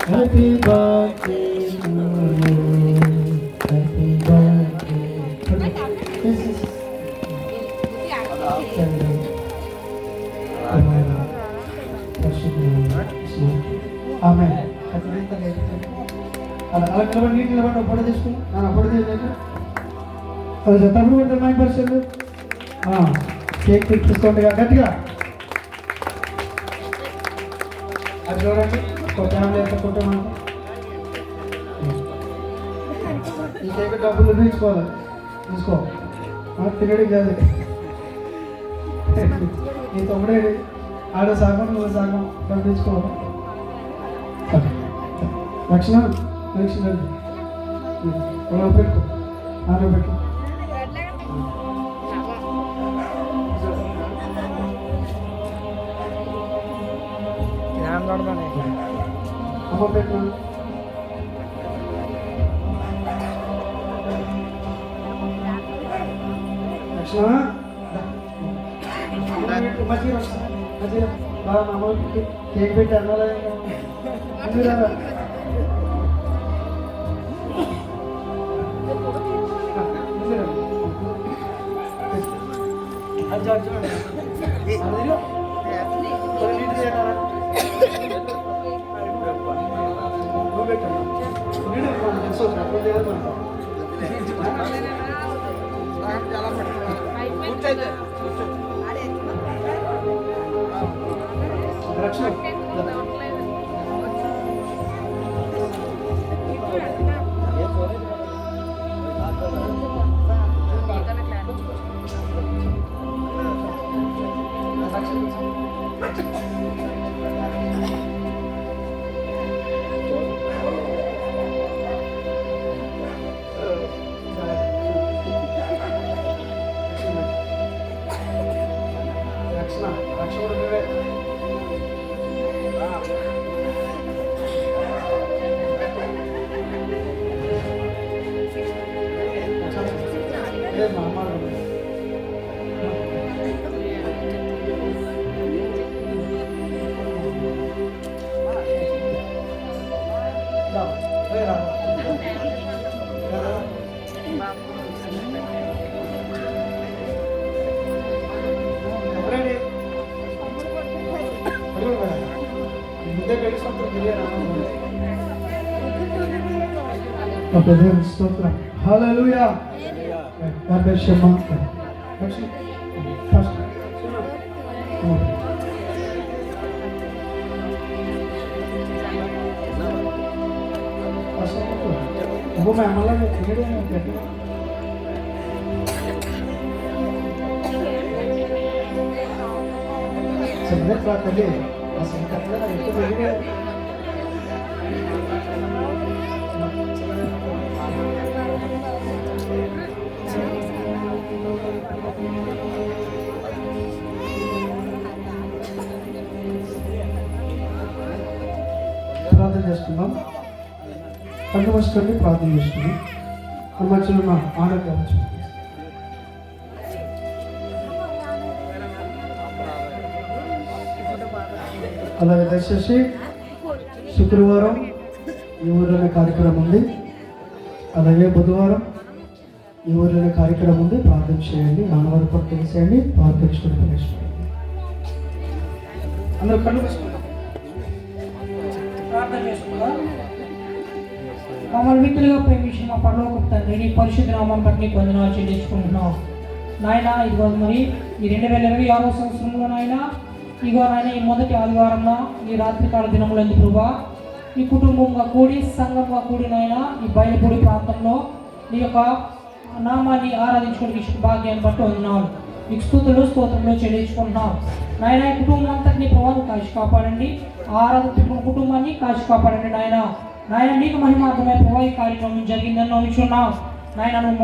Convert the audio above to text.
Happy birthday to you, happy birthday. ఆమె అలా నిలబడి నీటి నిలబడి పొడి తీసుకుని పొడి తీయలేదు అది తప్పుడు కొట్టారు 9%. కేక్ తీసుకోండి గట్టిగా. అది చూడండి కొట్టాను లేదా కొట్టాను. ఈ కేక్ డబ్బులు తీసుకోవాలి, తీసుకో తినడం కాదు. నీ తమ్ముడే ఆడ సాగం నువ్వు సాగం డబ్బు తీసుకోవాలి. రక్షణ రక్షణ పెట్టుకో ఆరో పెట్టు. అమ్మ పెట్టు. రక్షణ మంచిగా మంచిగా బాగా అమ్మ కేక్ పెట్టి అన్నారా స్తోత్రం. హల్లెలూయా. God bless you, mom. वो मैं हमारा में खेल रहे हैं क्या समझ बात कर ले असम का ना ये तो बोलिए ప్రార్థన చేస్తున్నాం. కళ్ళు మూసుకొని ప్రార్థన చేస్తున్నాం. మధ్యలో మా ఆరోగ్యం అలాగే దయచేసి శుక్రవారం ఈ ఊరిలోనే కార్యక్రమం ఉంది, అలాగే బుధవారం ఈ ఊరిలోనే కార్యక్రమం ఉంది. ప్రార్థన చేయండి, నాన్నవారి పట్టు తెలిసేయండి, ప్రార్థించుకుని ప్రవేశపెట్టండి. అందరూ కళ్ళు మూసుకుంటాం, ప్రార్థన చేసుకుందాం. మమ్మల్ని మిత్రులుగా ప్రేమించిన మా పరలోకపు తండ్రి, నీ పరిశుద్ధ నామాన్ని బట్టి నీకు వందనాలు చెల్లించుకుంటున్నాం నాయన. ఇదిగో మరి ఈ 2026 సంవత్సరంలో నాయన, ఇదిగో నాయన ఈ మొదటి ఆదివారంలో ఈ రాత్రికాల దినములు ఎందుకు ప్రభా ఈ కుటుంబంగా కూడి సంఘంగా కూడి నాయన ఈ బయలుపూడి ప్రాంతంలో నీ యొక్క నామాన్ని ఆరాధించుకోవడానికి భాగ్యాన్ని బట్టి వందనాలు. నీకు స్తుతులు స్తోత్రంలో చెల్లించుకుంటున్నాం నాయన. ఈ కుటుంబం అంతటినీ ప్రభావం కాచి కాపాడండి, ఆరాధించుకున్న కుటుంబాన్ని కాచి కాపాడండి నాయన. నాయన నీకు మహిమార్థమై ప్రభావ ఈ కార్యక్రమం జరిగిందని నమ్ముచున్నాం నాయన. నువ్వు